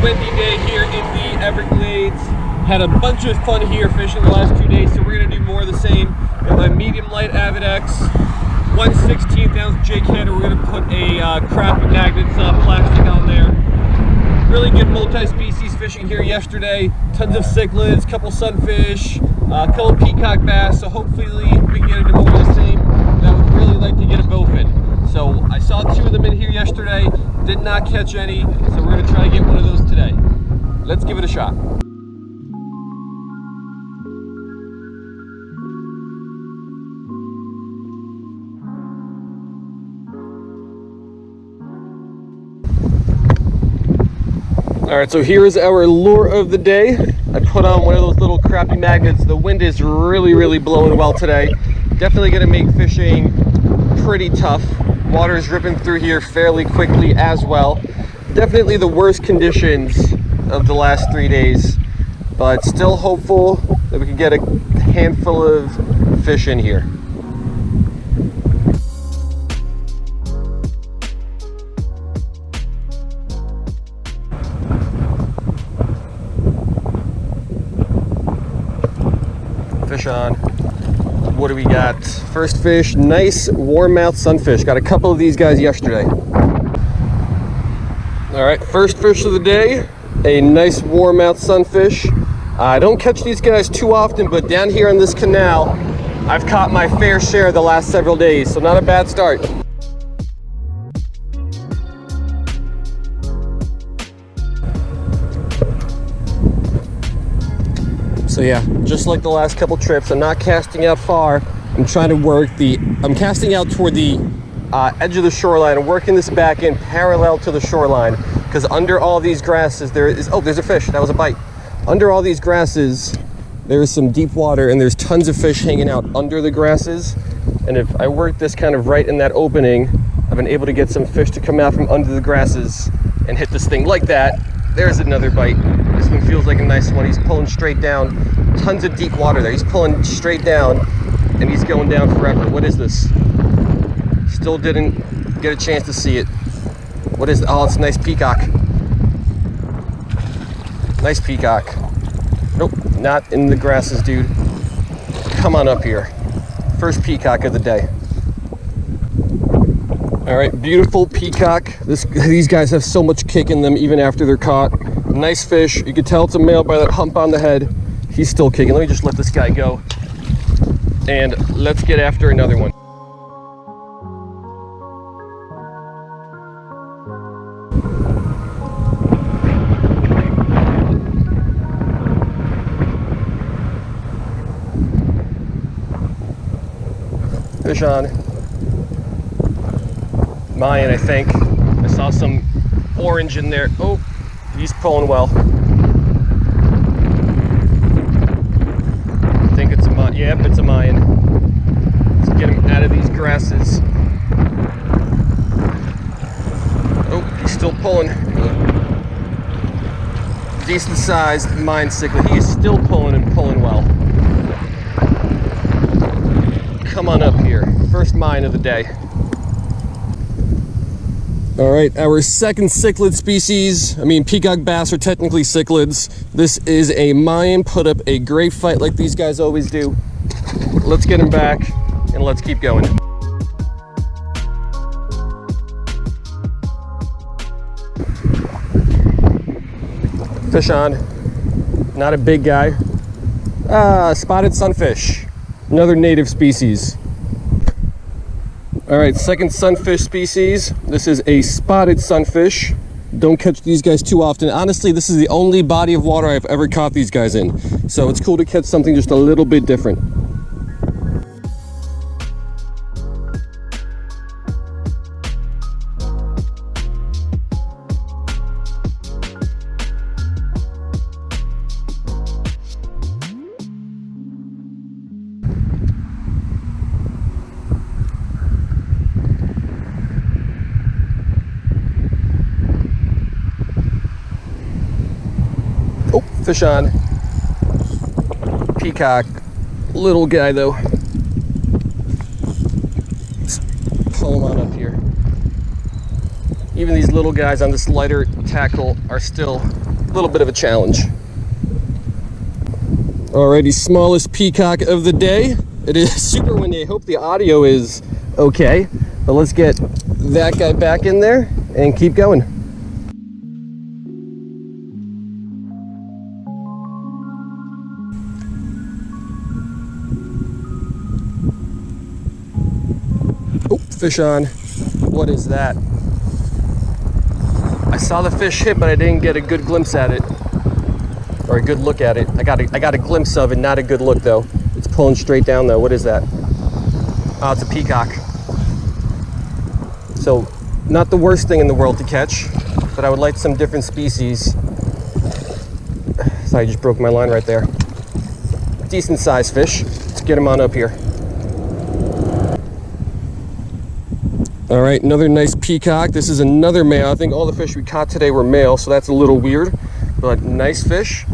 windy day here in the Everglades. Had a bunch of fun here fishing the last 2 days, so we're gonna do more of the same. In my medium light Avid X, 1/16 ounce jig header, we're gonna put a Crappie Magnet plastic on there. Really good multi-species fishing here yesterday. Tons of cichlids, couple sunfish, a couple peacock bass, so hopefully we can get into more of the same. And I would really like to get a bowfin. So I saw 2 of them in here yesterday, did not catch any, so we're gonna try to get one of those today. Let's give it a shot. All right, so here is our lure of the day. I put on one of those little Crappie Magnets. The wind is really blowing well today. Definitely gonna make fishing pretty tough. Water is ripping through here fairly quickly as well. Definitely the worst conditions of the last 3 days, but still hopeful that we can get a handful of fish in here. Fish on. What do we got? First fish, nice warm-mouth sunfish. Got a couple of these guys yesterday. All right, first fish of the day, a nice warm-mouth sunfish. I don't catch these guys too often, but down here in this canal, I've caught my fair share the last several days, so not a bad start. So yeah, just like the last couple trips, I'm not casting out far. I'm trying to work I'm casting out toward the edge of the shoreline and working this back in parallel to the shoreline, because under all these grasses there's a fish. That was a bite. Under all these grasses, there is some deep water and there's tons of fish hanging out under the grasses. And if I work this kind of right in that opening, I've been able to get some fish to come out from under the grasses and hit this thing like that. There's another bite. This one feels like a nice one. He's pulling straight down. Tons of deep water there. He's pulling straight down and he's going down forever. What is this? Still didn't get a chance to see it. What is it? Oh, it's a nice peacock. Nice peacock. Nope, not in the grasses, dude. Come on up here. First peacock of the day. All right, beautiful peacock. These guys have so much kick in them even after they're caught. Nice fish. You can tell it's a male by that hump on the head. He's still kicking. Let me just let this guy go. And let's get after another one. Fish on. Mayan, I think. I saw some orange in there. Oh, he's pulling well. I think it's a Mayan. Yep, it's a Mayan. Let's get him out of these grasses. Oh, he's still pulling. Decent sized Mayan cichlid. He is still pulling and pulling well. Come on up here. First Mayan of the day. All right, our second cichlid species. Peacock bass are technically cichlids. This is a Mayan. Put up a great fight like these guys always do. Let's get him back and let's keep going. Fish on. Not a big guy. Spotted sunfish. Another native species. All right, second sunfish species. This is a spotted sunfish. Don't catch these guys too often. Honestly, this is the only body of water I've ever caught these guys in. So it's cool to catch something just a little bit different. Fish on. Peacock. Little guy though. Let's pull him on up here. Even these little guys on this lighter tackle are still little bit of a challenge. Alrighty, smallest peacock of the day. It is super windy. I hope the audio is okay, but let's get that guy back in there and keep going. Oh, fish on. What is that? I saw the fish hit, but I didn't get a good glimpse at it. Or a good look at it. I got a glimpse of it, not a good look though. It's pulling straight down though. What is that? Oh, it's a peacock. So, not the worst thing in the world to catch, but I would like some different species. Sorry, I just broke my line right there. Decent sized fish. Let's get him on up here. All right, another nice peacock. This is another male. I think all the fish we caught today were male, so that's a little weird, but nice fish.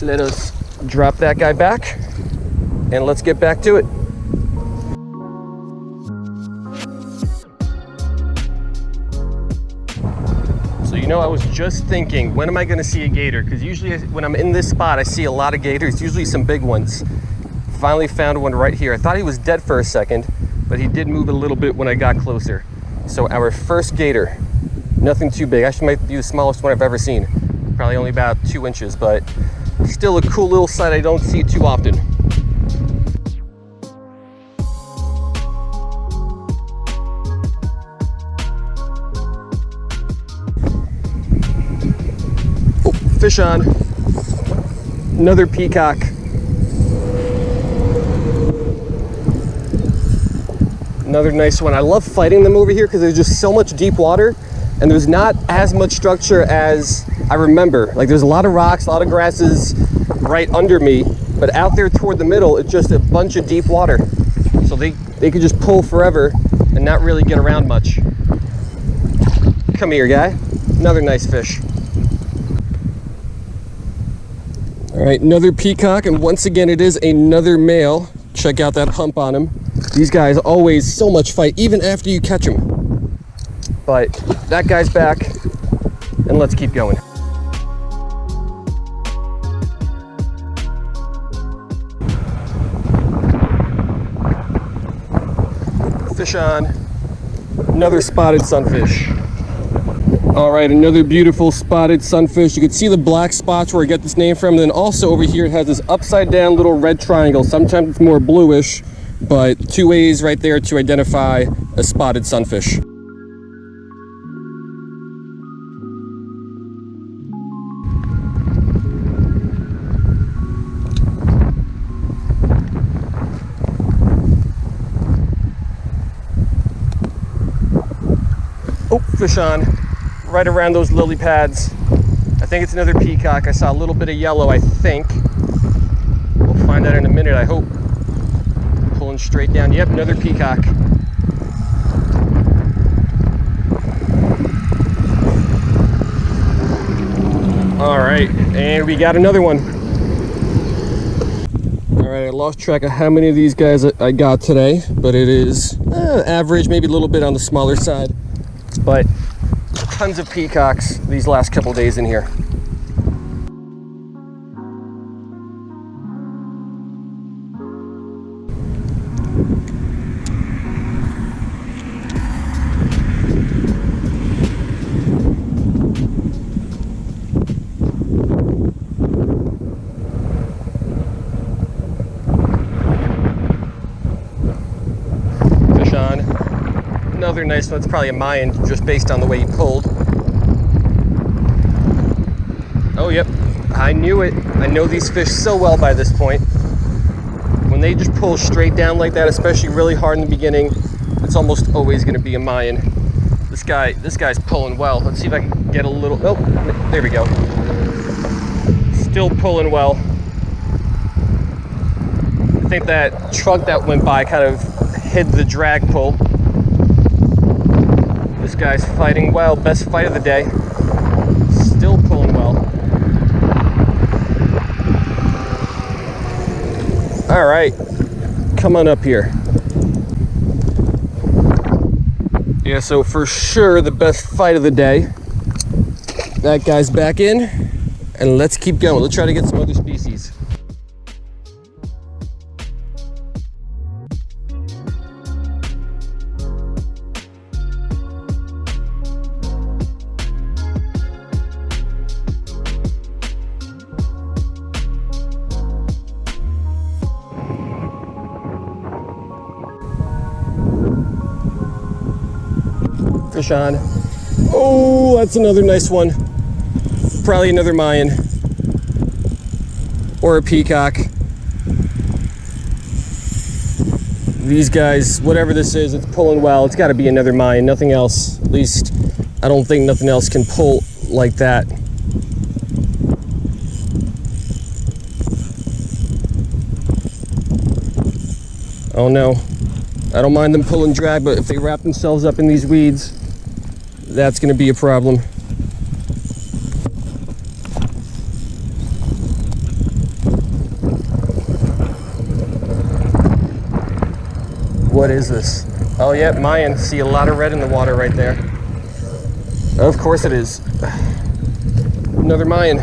Let us drop that guy back and let's get back to it. So, you know, I was just thinking, when am I gonna see a gator? Because usually when I'm in this spot, I see a lot of gators, usually some big ones. Finally found one right here. I thought he was dead for a second, but he did move a little bit when I got closer. So our first gator, nothing too big. Actually might be the smallest one I've ever seen. Probably only about 2 inches, but still a cool little sight I don't see too often. Oh, fish on. Another peacock. Another nice one. I love fighting them over here because there's just so much deep water and there's not as much structure as I remember. Like, there's a lot of rocks, a lot of grasses right under me, but out there toward the middle, it's just a bunch of deep water. So they could just pull forever and not really get around much. Come here, guy. Another nice fish. All right, another peacock, and once again, it is another male. Check out that hump on him. These guys always so much fight, even after you catch them. But that guy's back, and let's keep going. Fish on. Another spotted sunfish. All right, another beautiful spotted sunfish. You can see the black spots where I get this name from. And then also over here, it has this upside down little red triangle. Sometimes it's more bluish, but 2 ways right there to identify a spotted sunfish. Oh, fish on. Right around those lily pads. I think it's another peacock. I saw a little bit of yellow, I think. We'll find out in a minute, I hope. Pulling straight down. Yep, another peacock. All right, and we got another one. All right, I lost track of how many of these guys I got today, but it is average, maybe a little bit on the smaller side. But tons of peacocks these last couple days in here. Fish on. Another nice one. It's probably a Mayan just based on the way he pulled. Oh, yep. I knew it. I know these fish so well by this point. When they just pull straight down like that, especially really hard in the beginning, it's almost always going to be a Mayan. This guy's pulling well. Let's see if I can get a little. Oh, there we go. Still pulling well. I think that truck that went by kind of hid the drag pull. This guy's fighting well. Best fight of the day. Still pulling well. All right, come on up here. Yeah, so for sure the best fight of the day. That guy's back in. and let's keep going. Let's try to get some other species. Fish on. Oh, that's another nice one. Probably another Mayan or a peacock. These guys, whatever this is, it's pulling well. It's got to be another Mayan, nothing else. At least I don't think nothing else can pull like that. Oh no, I don't mind them pull and drag, but if they wrap themselves up in these weeds, that's going to be a problem. What is this? Oh yeah, Mayan. See a lot of red in the water right there. Of course it is. Another Mayan.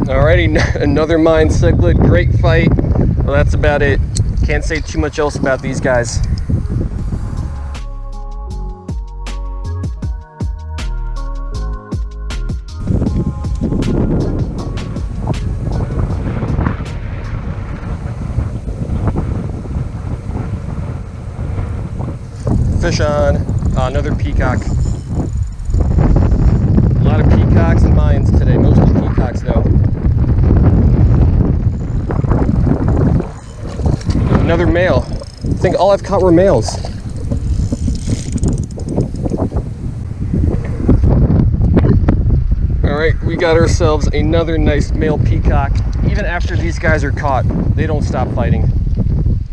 Alrighty, another Mayan cichlid. Great fight. Well, that's about it. Can't say too much else about these guys. Fish on. Another peacock. A lot of peacocks and Mayans today. Mostly peacocks though. Another male. I think all I've caught were males. Alright, we got ourselves another nice male peacock. Even after these guys are caught, they don't stop fighting.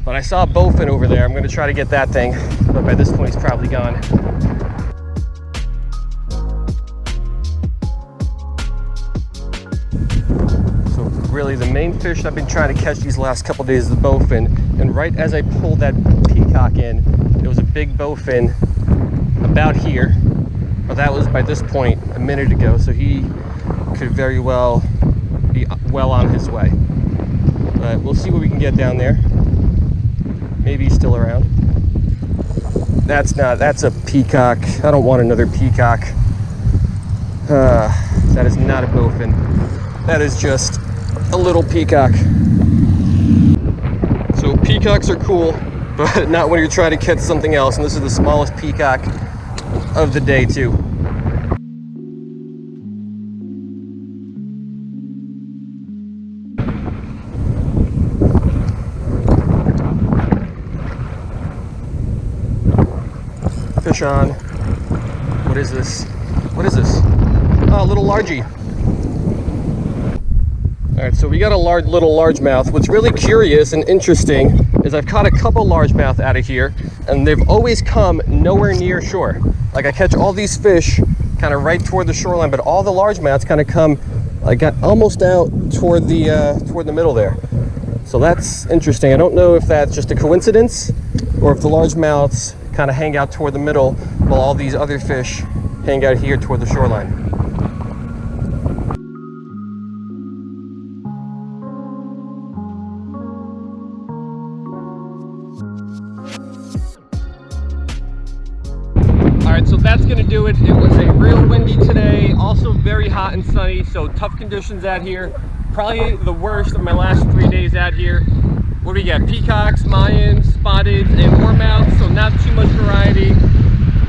But I saw a bowfin over there. I'm going to try to get that thing. But by this point, he's probably gone. So really, the main fish I've been trying to catch these last couple days is the bowfin. And right as I pulled that peacock in, there was a big bowfin about here. But that was, by this point, a minute ago. So he could very well be well on his way. But we'll see what we can get down there. Maybe he's still around. That's a peacock. I don't want another peacock. That is not a bowfin. That is just a little peacock. So peacocks are cool, but not when you're trying to catch something else. And this is the smallest peacock of the day too. Fish on. What is this? What is this? Oh, a little largie. All right, so we got a little largemouth. What's really curious and interesting is I've caught a couple largemouth out of here, and they've always come nowhere near shore. Like I catch all these fish kind of right toward the shoreline, but all the largemouths kind of come, I got almost out toward the middle there. So that's interesting. I don't know if that's just a coincidence or if the largemouths kind of hang out toward the middle while all these other fish hang out here toward the shoreline. Alright, so that's gonna do it. It was a real windy today, also very hot and sunny, so tough conditions out here. Probably the worst of my last 3 days out here. What do we got? Peacocks, Mayans, spotted, and warmouths, so not too much variety,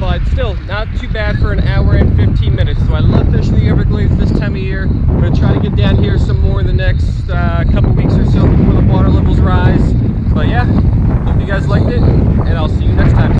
but still not too bad for an hour and 15 minutes. So I love fishing the Everglades this time of year. I'm going to try to get down here some more in the next couple weeks or so before the water levels rise. But yeah, hope you guys liked it, and I'll see you next time.